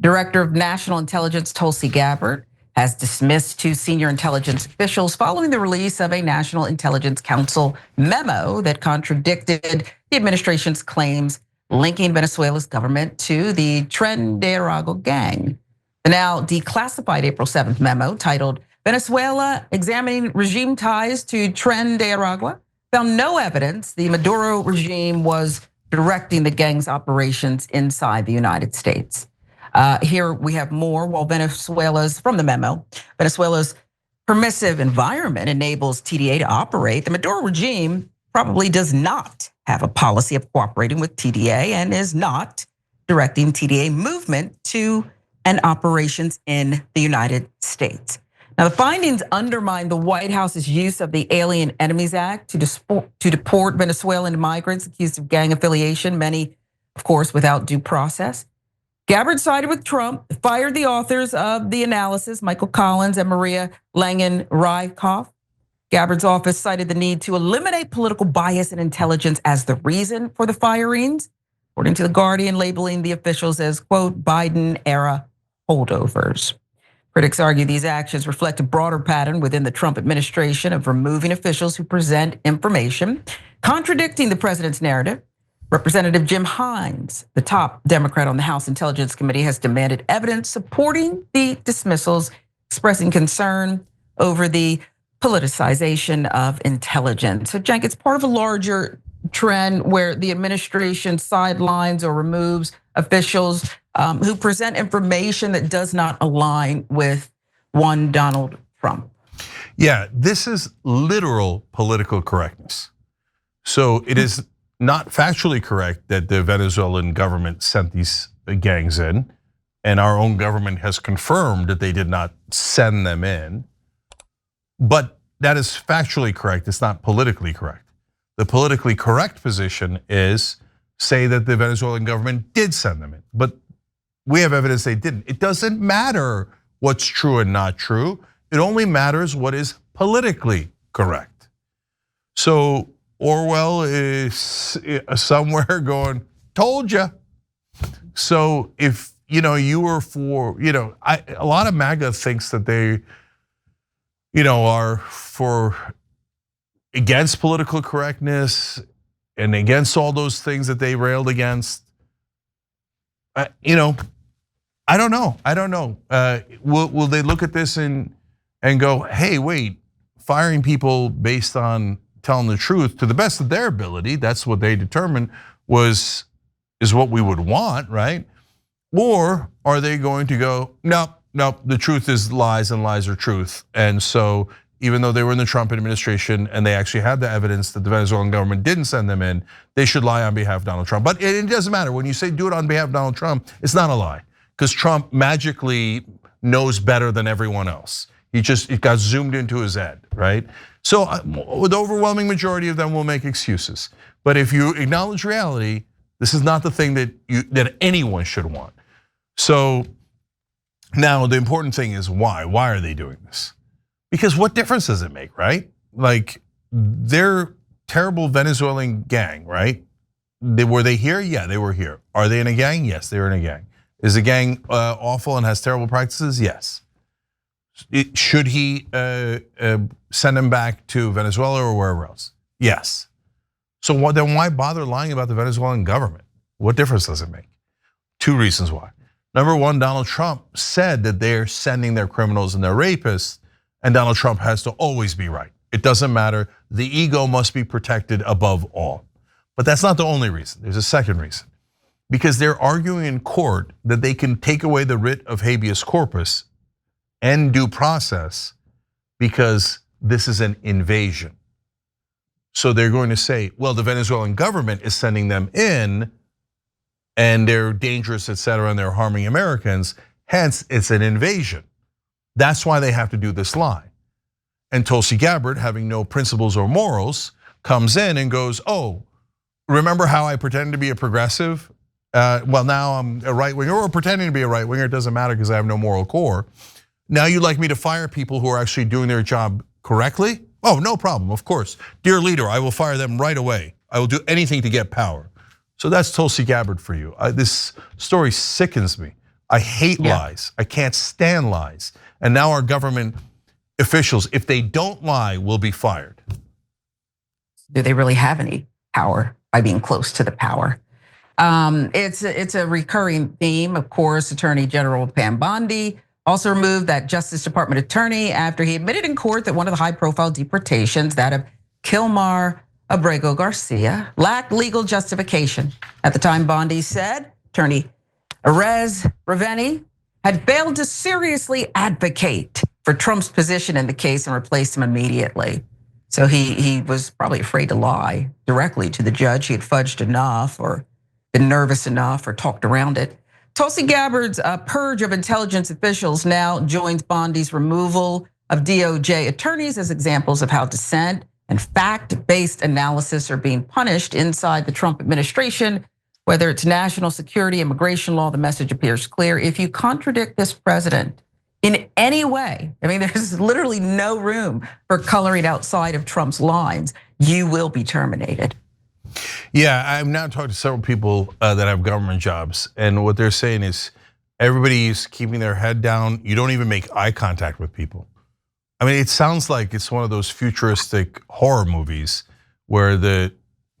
Director of National Intelligence Tulsi Gabbard has dismissed two senior intelligence officials following the release of a National Intelligence Council memo that contradicted the administration's claims linking Venezuela's government to the Tren de Aragua gang. The now declassified April 7th memo, titled Venezuela Examining Regime Ties to Tren de Aragua, found no evidence the Maduro regime was directing the gang's operations inside the United States. Here we have more. While from the memo, Venezuela's permissive environment enables TDA to operate, the Maduro regime probably does not have a policy of cooperating with TDA and is not directing TDA movement to and operations in the United States. Now, the findings undermine the White House's use of the Alien Enemies Act to deport Venezuelan migrants accused of gang affiliation, many, of course, without due process. Gabbard sided with Trump, fired the authors of the analysis, Michael Collins and Maria Langen-Rykoff. Gabbard's office cited the need to eliminate political bias and intelligence as the reason for the firings, according to The Guardian, labeling the officials as, quote, Biden-era holdovers. Critics argue these actions reflect a broader pattern within the Trump administration of removing officials who present information contradicting the president's narrative. Representative Jim Hines, the top Democrat on the House Intelligence Committee, has demanded evidence supporting the dismissals, expressing concern over the politicization of intelligence. So, Cenk, it's part of a larger trend where the administration sidelines or removes officials who present information that does not align with one Donald Trump. Yeah, this is literal political correctness. So it is not factually correct that the Venezuelan government sent these gangs in, and our own government has confirmed that they did not send them in. But that is factually correct, it's not politically correct. The politically correct position is say that the Venezuelan government did send them in, but we have evidence they didn't. It doesn't matter what's true and not true. It only matters what is politically correct. So Orwell is somewhere going, told you. So if you were for, a lot of MAGA thinks that they, are for against political correctness and against all those things that they railed against. I don't know. Will they look at this and go, hey, wait, firing people based on telling the truth to the best of their ability, that's what they determined is what we would want, right? Or are they going to go, no, the truth is lies and lies are truth. And so even though they were in the Trump administration and they actually had the evidence that the Venezuelan government didn't send them in, they should lie on behalf of Donald Trump. But it doesn't matter, when you say do it on behalf of Donald Trump, it's not a lie. Because Trump magically knows better than everyone else. It got zoomed into his head, right? So the overwhelming majority of them will make excuses. But if you acknowledge reality, this is not the thing that anyone should want. So now the important thing is why? Why are they doing this? Because what difference does it make, right? Like, they're terrible Venezuelan gang, right? Were they here? Yeah, they were here. Are they in a gang? Yes, they were in a gang. Is the gang awful and has terrible practices? Yes. Should he send him back to Venezuela or wherever else? Yes. So then why bother lying about the Venezuelan government? What difference does it make? Two reasons why. Number one, Donald Trump said that they're sending their criminals and their rapists, and Donald Trump has to always be right. It doesn't matter. The ego must be protected above all. But that's not the only reason. There's a second reason. Because they're arguing in court that they can take away the writ of habeas corpus and due process because this is an invasion. So they're going to say, well, the Venezuelan government is sending them in and they're dangerous, et cetera, and they're harming Americans. Hence, it's an invasion. That's why they have to do this lie. And Tulsi Gabbard, having no principles or morals, comes in and goes, oh, remember how I pretended to be a progressive? Well, now I'm a right winger, or pretending to be a right winger. It doesn't matter because I have no moral core. Now you'd like me to fire people who are actually doing their job correctly? Oh, no problem, of course. Dear leader, I will fire them right away. I will do anything to get power. So that's Tulsi Gabbard for you. This story sickens me. I hate lies. I can't stand lies. And now our government officials, if they don't lie, will be fired. Do they really have any power by being close to the power? It's a recurring theme. Of course, Attorney General Pam Bondi also removed that Justice Department attorney after he admitted in court that one of the high-profile deportations, that of Kilmar Abrego Garcia, lacked legal justification. At the time, Bondi said Attorney Erez Raveni had failed to seriously advocate for Trump's position in the case and replaced him immediately. So he was probably afraid to lie directly to the judge. He had fudged enough or been nervous enough or talked around it. Tulsi Gabbard's purge of intelligence officials now joins Bondi's removal of DOJ attorneys as examples of how dissent and fact-based analysis are being punished inside the Trump administration. Whether it's national security, immigration law, the message appears clear. If you contradict this president in any way, I mean, there's literally no room for coloring outside of Trump's lines, you will be terminated. Yeah, I'm now talking to several people that have government jobs, and what they're saying is everybody's keeping their head down. You don't even make eye contact with people. I mean, it sounds like it's one of those futuristic horror movies where the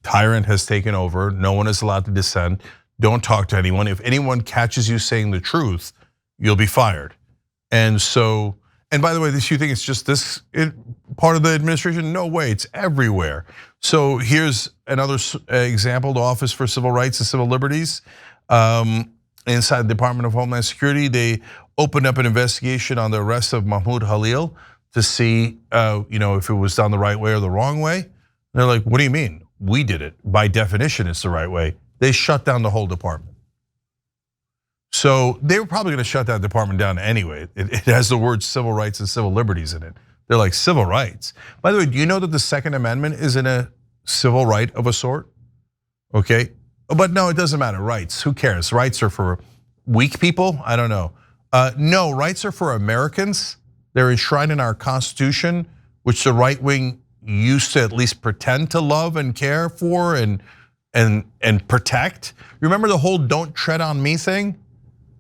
tyrant has taken over. No one is allowed to dissent. Don't talk to anyone. If anyone catches you saying the truth, you'll be fired. And so, and by the way, you think it's just this part of the administration? No way, it's everywhere. So here's another example: the Office for Civil Rights and Civil Liberties inside the Department of Homeland Security. They opened up an investigation on the arrest of Mahmoud Halil to see if it was done the right way or the wrong way. And they're like, what do you mean? We did it. By definition, it's the right way. They shut down the whole department. So they were probably gonna shut that department down anyway. It has the words civil rights and civil liberties in it. They're like, civil rights. By the way, do you know that the Second Amendment is in a civil right of a sort? Okay, but no, it doesn't matter, rights, who cares? Rights are for weak people, I don't know. No, rights are for Americans. They're enshrined in our Constitution, which the right wing used to at least pretend to love and care for and protect. Remember the whole "don't tread on me" thing?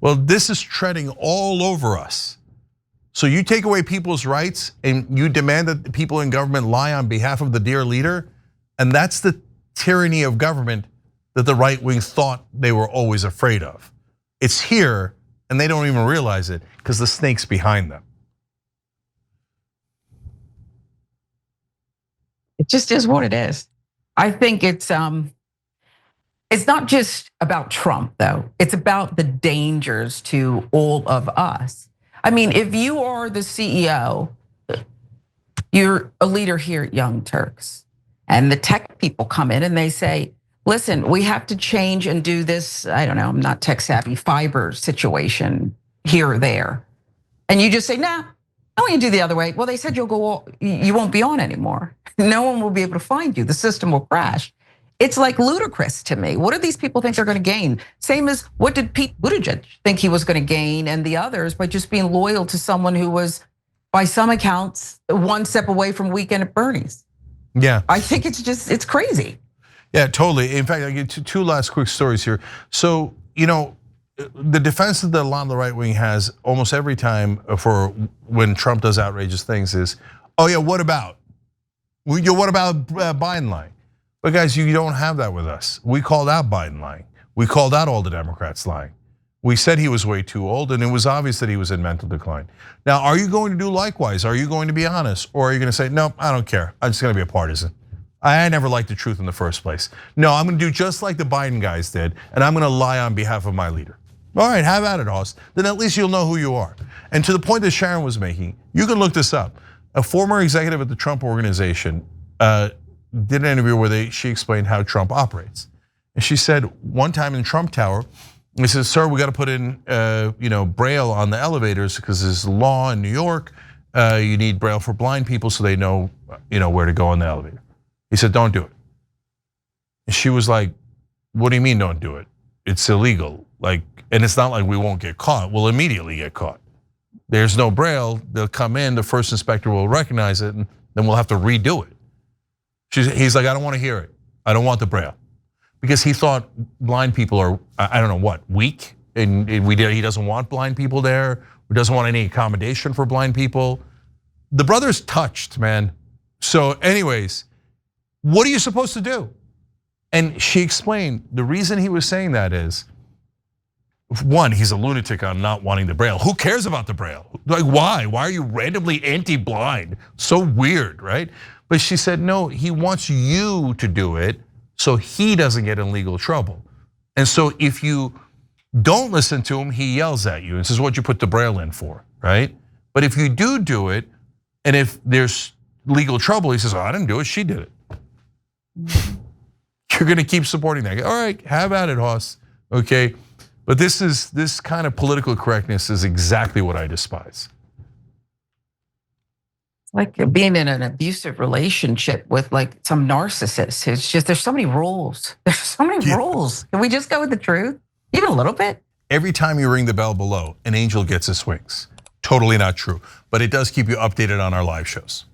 Well, this is treading all over us. So you take away people's rights and you demand that the people in government lie on behalf of the dear leader, and that's the tyranny of government that the right wing thought they were always afraid of. It's here and they don't even realize it because the snake's behind them. It just is what it is. I think it's not just about Trump though. It's about the dangers to all of us. I mean, if you are the CEO, you're a leader here at Young Turks, and the tech people come in and they say, listen, we have to change and do this, I don't know, I'm not tech savvy, fiber situation here or there. And you just say, nah, I want you to do the other way. Well, they said you won't be on anymore. No one will be able to find you. The system will crash. It's like ludicrous to me. What do these people think they're gonna gain? Same as what did Pete Buttigieg think he was gonna gain and the others by just being loyal to someone who was, by some accounts, one step away from Weekend at Bernie's. Yeah. I think it's crazy. Yeah, totally. In fact, I get two last quick stories here. So, the defense that a lot of the right wing has almost every time for when Trump does outrageous things is, oh yeah, what about? What about Biden lying? But guys, you don't have that with us. We called out Biden lying. We called out all the Democrats lying. We said he was way too old and it was obvious that he was in mental decline. Now, are you going to do likewise? Are you going to be honest? Or are you gonna say, no, I don't care. I'm just gonna be a partisan. I never liked the truth in the first place. No, I'm gonna do just like the Biden guys did, and I'm gonna lie on behalf of my leader. All right, have at it, Hoss. Then at least you'll know who you are. And to the point that Sharon was making, you can look this up. A former executive at the Trump organization did an interview where she explained how Trump operates. And she said one time in Trump Tower, he said, sir, we got to put in Braille on the elevators because there's a law in New York. You need Braille for blind people so they know where to go on the elevator. He said, don't do it. And she was like, what do you mean don't do it? It's illegal. And it's not like we won't get caught. We'll immediately get caught. There's no Braille. They'll come in, the first inspector will recognize it, and then we'll have to redo it. He's like, I don't want to hear it. I don't want the Braille. Because he thought blind people are, I don't know what, weak? and he doesn't want blind people there. He doesn't want any accommodation for blind people. The brother's touched, man. So anyways, what are you supposed to do? And she explained the reason he was saying that is, one, he's a lunatic on not wanting the Braille. Who cares about the Braille? Like, why? Why are you randomly anti-blind? So weird, right? But she said, no, he wants you to do it so he doesn't get in legal trouble. And so if you don't listen to him, he yells at you and says, what'd you put the Braille in for, right? But if you do it, and if there's legal trouble, he says, oh, I didn't do it, she did it. You're gonna keep supporting that. All right, have at it, Hoss, okay? But this kind of political correctness is exactly what I despise. Like being in an abusive relationship with like some narcissist. It's just, there's so many rules. There's so many rules. Can we just go with the truth? Even a little bit? Every time you ring the bell below, an angel gets his wings. Totally not true, but it does keep you updated on our live shows.